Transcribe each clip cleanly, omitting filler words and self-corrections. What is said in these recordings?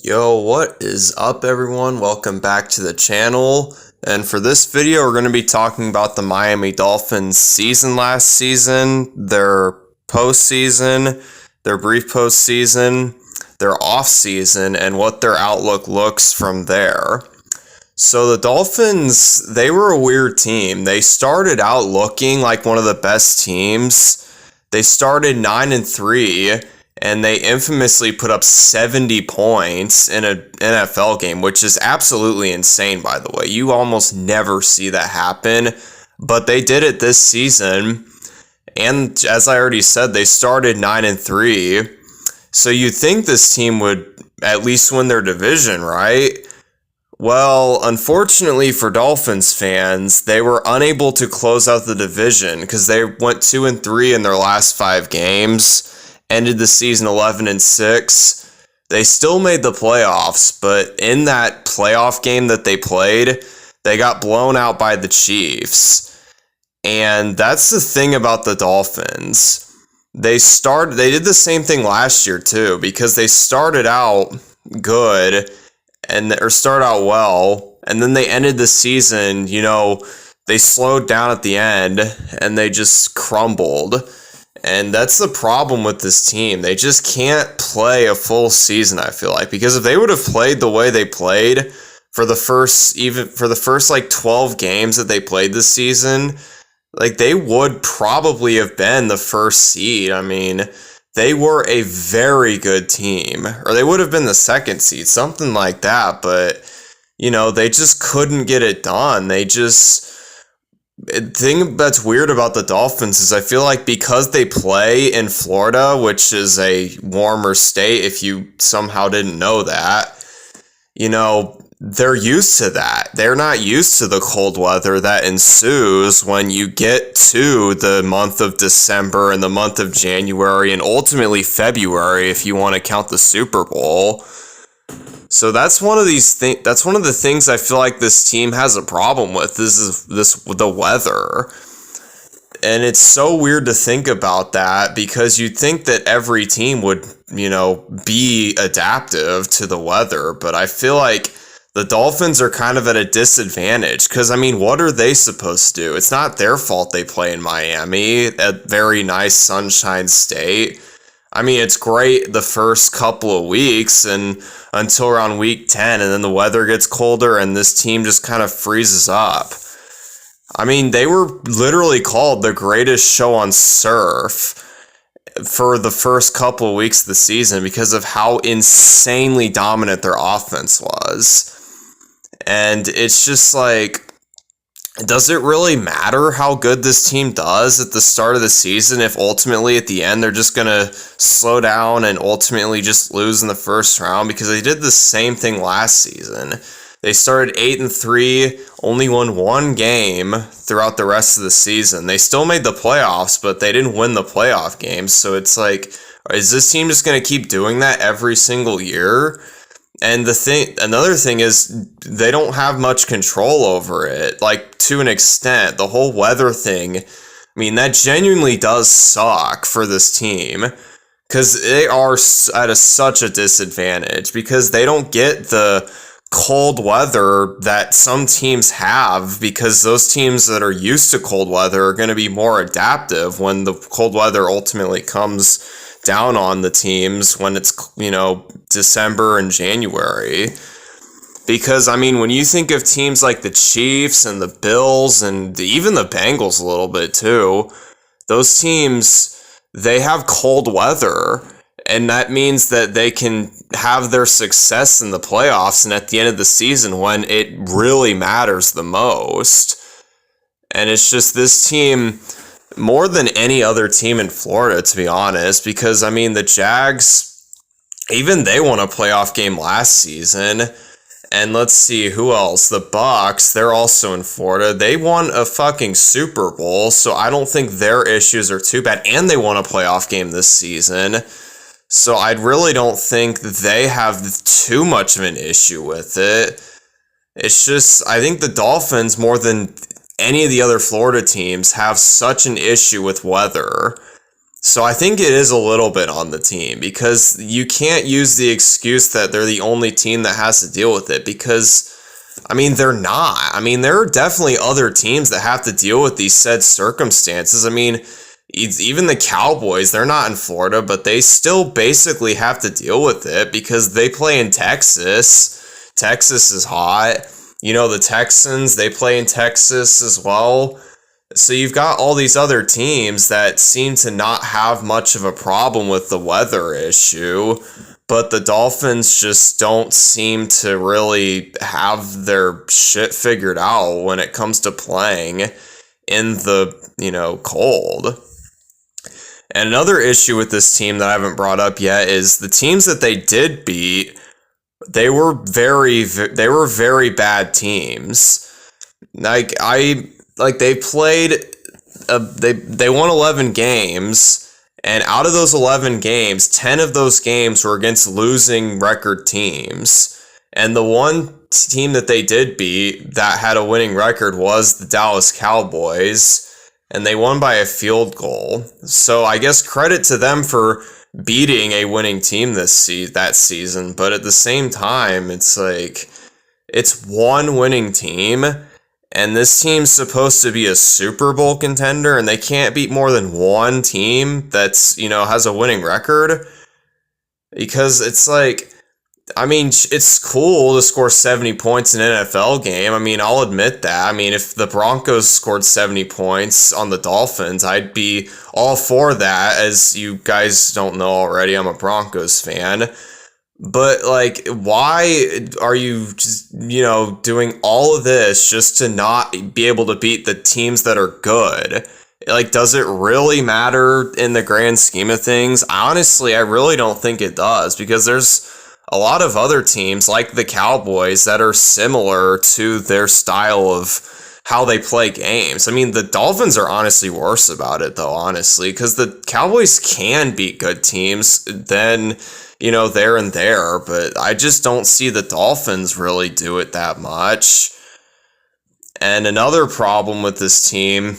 Yo, what is up everyone? Welcome back to the channel. And for this video, we're going to be talking about the Miami Dolphins season last season, their postseason, their brief postseason, their offseason, and what their outlook looks from there. So the Dolphins, they were a weird team. They started out looking like one of the best teams. They started 9-3. And they infamously put up 70 points in an NFL game, which is absolutely insane, by the way. You almost never see that happen, but they did it this season. And as I already said, they started 9-3. So you'd think this team would at least win their division, right? Well, unfortunately for Dolphins fans, they were unable to close out the division because they went 2-3 in their last 5 games. Ended the season 11-6. They still made the playoffs, but in that playoff game that they played, they got blown out by the Chiefs. And that's the thing about the Dolphins. They did the same thing last year too, because they started out good or started out well, and then they ended the season, they slowed down at the end and they just crumbled. And that's the problem with this team. They just can't play a full season, I feel like. Because if they would have played the way they played for the first 12 games that they played this season, they would probably have been the first seed. I mean, they were a very good team. Or they would have been the second seed, something like that. But, they just couldn't get it done. The thing that's weird about the Dolphins is I feel like because they play in Florida, which is a warmer state, if you somehow didn't know that, they're used to that. They're not used to the cold weather that ensues when you get to the month of December and the month of January and ultimately February if you want to count the Super Bowl. So that's one of the things I feel like this team has a problem with. The weather. And it's so weird to think about that because you'd think that every team would, be adaptive to the weather, but I feel like the Dolphins are kind of at a disadvantage because, what are they supposed to do? It's not their fault they play in Miami, a very nice sunshine state. It's great the first couple of weeks and until around week 10, and then the weather gets colder and this team just kind of freezes up. They were literally called the greatest show on surf for the first couple of weeks of the season because of how insanely dominant their offense was. And it's just does it really matter how good this team does at the start of the season if ultimately at the end they're just going to slow down and ultimately just lose in the first round? Because they did the same thing last season. They started 8-3, only won 1 game throughout the rest of the season. They still made the playoffs, but they didn't win the playoff games. So it's is this team just going to keep doing that every single year? And another thing is they don't have much control over it, to an extent. The whole weather thing, that genuinely does suck for this team because they are at such a disadvantage because they don't get the cold weather that some teams have because those teams that are used to cold weather are going to be more adaptive when the cold weather ultimately comes down on the teams when it's, December and January. Because, when you think of teams like the Chiefs and the Bills and even the Bengals a little bit too, those teams, they have cold weather. And that means that they can have their success in the playoffs and at the end of the season when it really matters the most. And it's just this team, more than any other team in Florida, to be honest, because, the Jags, even they won a playoff game last season. And let's see, who else? The Bucs, they're also in Florida. They won a fucking Super Bowl, so I don't think their issues are too bad. And they won a playoff game this season. So I really don't think they have too much of an issue with it. It's just, I think the Dolphins, more than any of the other Florida teams, have such an issue with weather. So I think it is a little bit on the team, because you can't use the excuse that they're the only team that has to deal with it, because I mean, they're not. I mean, there are definitely other teams that have to deal with these said circumstances. I mean, even the Cowboys, they're not in Florida, but they still basically have to deal with it because they play in Texas. Texas is hot. You know, the Texans, they play in Texas as well. So you've got all these other teams that seem to not have much of a problem with the weather issue, but the Dolphins just don't seem to really have their shit figured out when it comes to playing in the, cold. And another issue with this team that I haven't brought up yet is the teams that they did beat, they were very bad teams. They played, they won 11 games, and out of those 11 games, 10 of those games were against losing record teams. And the one team that they did beat that had a winning record was the Dallas Cowboys, and they won by a field goal. So I guess credit to them for beating a winning team that season, but at the same time, it's like, it's one winning team, and this team's supposed to be a Super Bowl contender, and they can't beat more than one team that's, has a winning record. Because it's like, I mean, it's cool to score 70 points in an NFL game. I mean, I'll admit that. I mean, if the Broncos scored 70 points on the Dolphins, I'd be all for that. As you guys don't know already, I'm a Broncos fan. But, like, why are you just, doing all of this just to not be able to beat the teams that are good? Like, does it really matter in the grand scheme of things? Honestly, I really don't think it does, because there's a lot of other teams, like the Cowboys, that are similar to their style of how they play games. I mean, the Dolphins are honestly worse about it, though, honestly, because the Cowboys can beat good teams then, there and there, but I just don't see the Dolphins really do it that much. And another problem with this team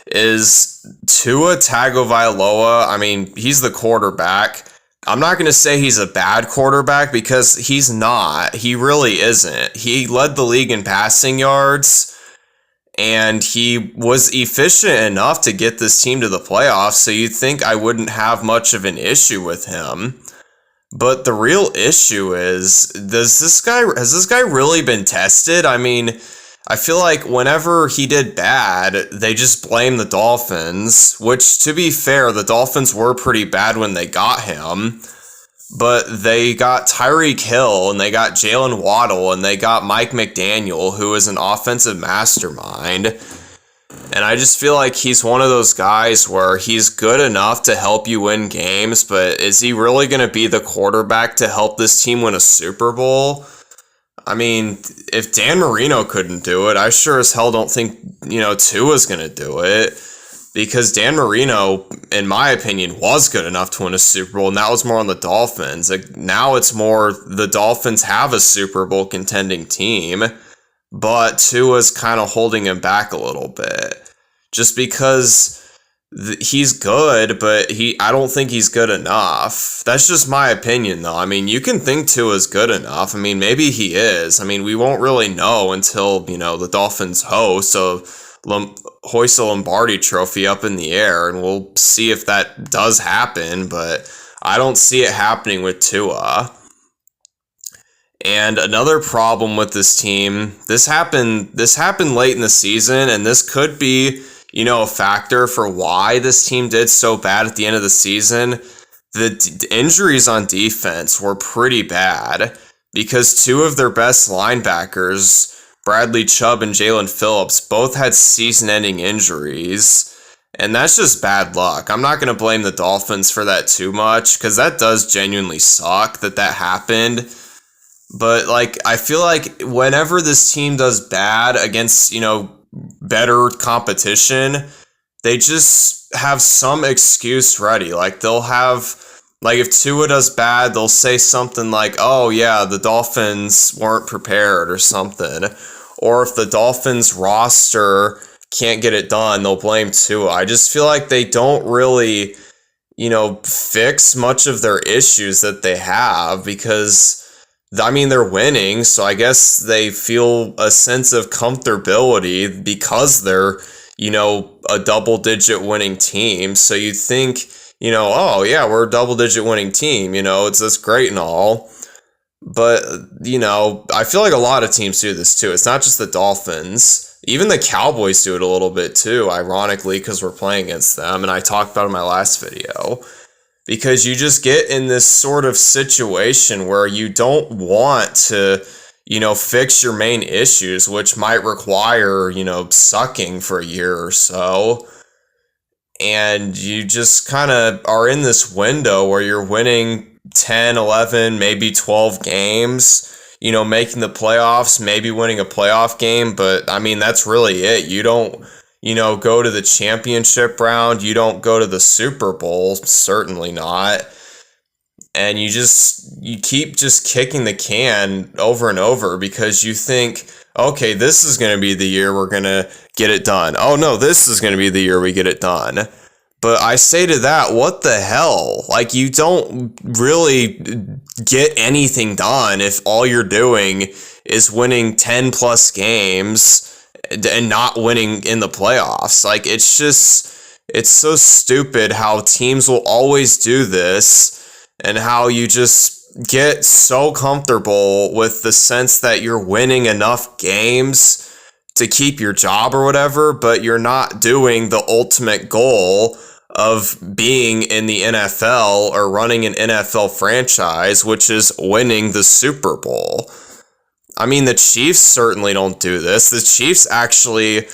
is Tua Tagovailoa. I mean, he's the quarterback. I'm not going to say he's a bad quarterback, because he's not. He really isn't. He led the league in passing yards, and he was efficient enough to get this team to the playoffs, so you'd think I wouldn't have much of an issue with him. But the real issue is, has this guy really been tested? I mean, I feel like whenever he did bad, they just blame the Dolphins, which, to be fair, the Dolphins were pretty bad when they got him, but they got Tyreek Hill, and they got Jalen Waddle, and they got Mike McDaniel, who is an offensive mastermind, and I just feel like he's one of those guys where he's good enough to help you win games, but is he really going to be the quarterback to help this team win a Super Bowl? I mean, if Dan Marino couldn't do it, I sure as hell don't think, Tua's going to do it. Because Dan Marino, in my opinion, was good enough to win a Super Bowl, and that was more on the Dolphins. Like, now it's more the Dolphins have a Super Bowl contending team, but Tua's kind of holding him back a little bit. Just because he's good, but I don't think he's good enough. That's just my opinion, though. I mean, you can think Tua's good enough. I mean, maybe he is. I mean, we won't really know until, the Dolphins host a Lombardi trophy up in the air, and we'll see if that does happen, but I don't see it happening with Tua. And another problem with this team, this happened late in the season, and this could be, a factor for why this team did so bad at the end of the season. The injuries on defense were pretty bad, because two of their best linebackers, Bradley Chubb and Jalen Phillips, both had season-ending injuries, and that's just bad luck. I'm not going to blame the Dolphins for that too much, because that does genuinely suck that happened. But, I feel like whenever this team does bad against, better competition, they just have some excuse ready. They'll have, if Tua does bad, they'll say something like, oh yeah, the Dolphins weren't prepared or something. Or if the Dolphins roster can't get it done, they'll blame Tua. I just feel like they don't really, fix much of their issues that they have because, I mean, they're winning, so I guess they feel a sense of comfortability because they're, a double-digit winning team. So you think, oh, yeah, we're a double-digit winning team, it's just great and all. But, I feel like a lot of teams do this too. It's not just the Dolphins. Even the Cowboys do it a little bit too, ironically, because we're playing against them. And I talked about it in my last video. Because you just get in this sort of situation where you don't want to, fix your main issues, which might require, sucking for a year or so. And you just kind of are in this window where you're winning 10, 11, maybe 12 games, making the playoffs, maybe winning a playoff game. But, I mean, that's really it. You don't, go to the championship round. You don't go to the Super Bowl. Certainly not. And you keep just kicking the can over and over because you think, okay, this is going to be the year we're going to get it done. Oh, no, this is going to be the year we get it done. But I say to that, what the hell? Like, you don't really get anything done if all you're doing is winning 10 plus games and not winning in the playoffs. Like, it's so stupid how teams will always do this and how you just get so comfortable with the sense that you're winning enough games to keep your job or whatever, but you're not doing the ultimate goal of being in the NFL or running an NFL franchise, which is winning the Super Bowl. I mean, the Chiefs certainly don't do this. The Chiefs actually,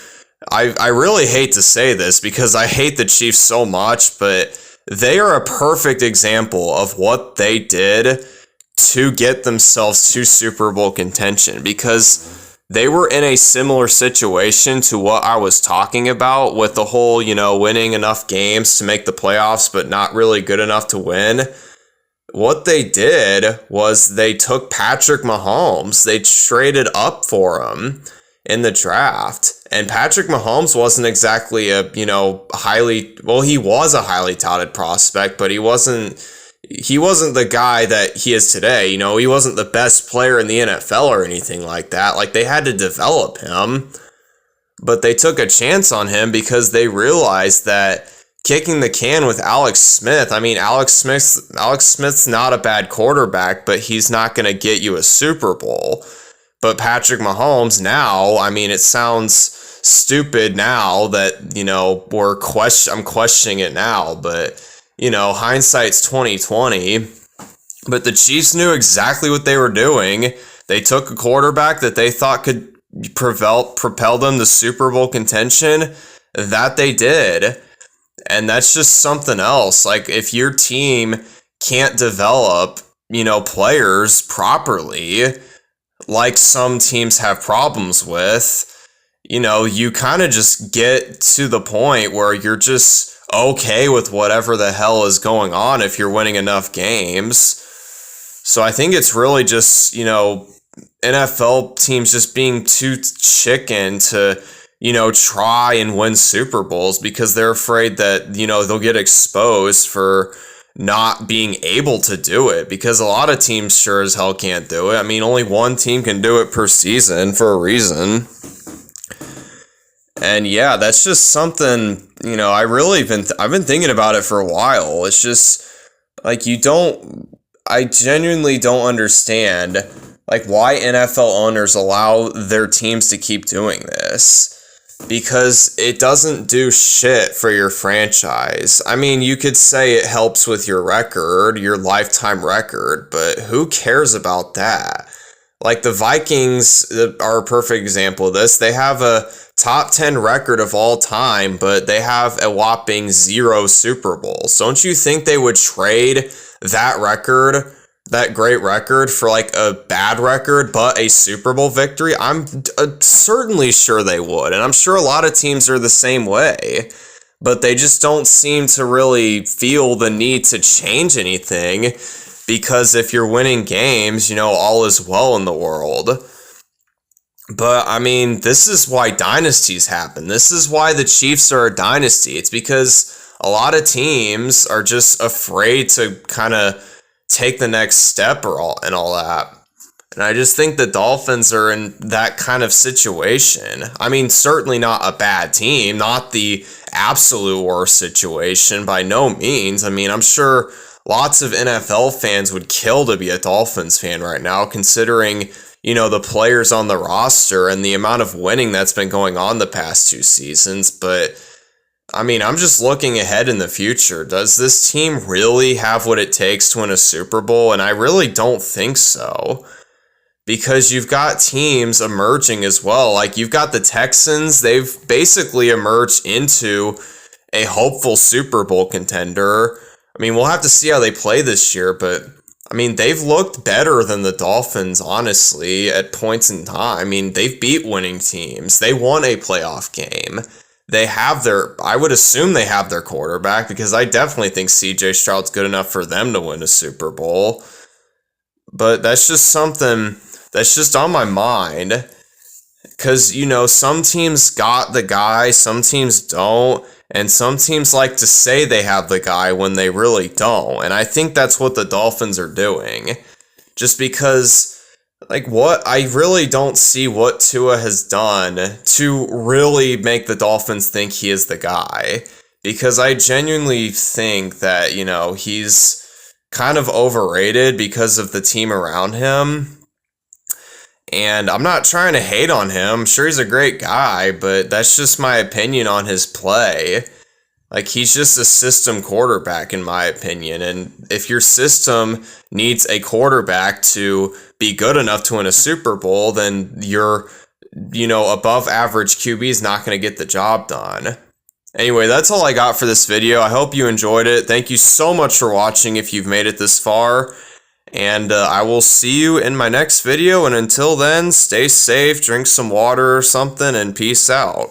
I really hate to say this because I hate the Chiefs so much, but they are a perfect example of what they did to get themselves to Super Bowl contention because they were in a similar situation to what I was talking about with the whole, winning enough games to make the playoffs, but not really good enough to win. What they did was they took Patrick Mahomes. They traded up for him in the draft. And Patrick Mahomes wasn't exactly a, he was a highly touted prospect, but he wasn't the guy that he is today. He wasn't the best player in the NFL or anything like that. Like, they had to develop him, but they took a chance on him because they realized that kicking the can with Alex Smith, Alex Smith's not a bad quarterback, but he's not going to get you a Super Bowl. But Patrick Mahomes now, it sounds stupid now that, I'm questioning it now, but hindsight's 2020, but the Chiefs knew exactly what they were doing. They took a quarterback that they thought could propel them to Super Bowl contention. That they did. And that's just something else. Like, if your team can't develop, players properly, like some teams have problems with, you kind of just get to the point where you're just okay with whatever the hell is going on if you're winning enough games. So I think it's really just, NFL teams just being too chicken to, try and win Super Bowls because they're afraid that, they'll get exposed for not being able to do it because a lot of teams sure as hell can't do it. Only one team can do it per season for a reason. And yeah, that's just something, I've been thinking about it for a while. It's just like, I genuinely don't understand like why NFL owners allow their teams to keep doing this, because it doesn't do shit for your franchise. You could say it helps with your record, your lifetime record, but who cares about that? Like, the Vikings are a perfect example of this. They have a top 10 record of all time, but they have a whopping 0 Super Bowls. Don't you think they would trade that record, that great record, for like a bad record but a Super Bowl victory? I'm certainly sure they would, and I'm sure a lot of teams are the same way, but they just don't seem to really feel the need to change anything, because if you're winning games, all is well in the world. But I mean, this is why dynasties happen. This is why the Chiefs are a dynasty. It's because a lot of teams are just afraid to kind of take the next step and all that. And I just think the Dolphins are in that kind of situation. I mean, certainly not a bad team, not the absolute worst situation by no means. I mean, I'm sure lots of NFL fans would kill to be a Dolphins fan right now, considering, the players on the roster and the amount of winning that's been going on the past 2 seasons. But I mean, I'm just looking ahead in the future. Does this team really have what it takes to win a Super Bowl? And I really don't think so. Because you've got teams emerging as well. Like, you've got the Texans. They've basically emerged into a hopeful Super Bowl contender. I mean, we'll have to see how they play this year, but I mean, they've looked better than the Dolphins, honestly, at points in time. I mean, they've beat winning teams. They won a playoff game. I would assume they have their quarterback, because I definitely think CJ Stroud's good enough for them to win a Super Bowl. But that's just something that's just on my mind. Because, some teams got the guy, some teams don't. And some teams like to say they have the guy when they really don't. And I think that's what the Dolphins are doing. Just because, I really don't see what Tua has done to really make the Dolphins think he is the guy. Because I genuinely think that, he's kind of overrated because of the team around him. And I'm not trying to hate on him. I'm sure he's a great guy, but that's just my opinion on his play. He's just a system quarterback, in my opinion. And if your system needs a quarterback to be good enough to win a Super Bowl, then your, above average QB is not going to get the job done. Anyway, that's all I got for this video. I hope you enjoyed it. Thank you so much for watching if you've made it this far. And I will see you in my next video. And until then, stay safe, drink some water or something, and peace out.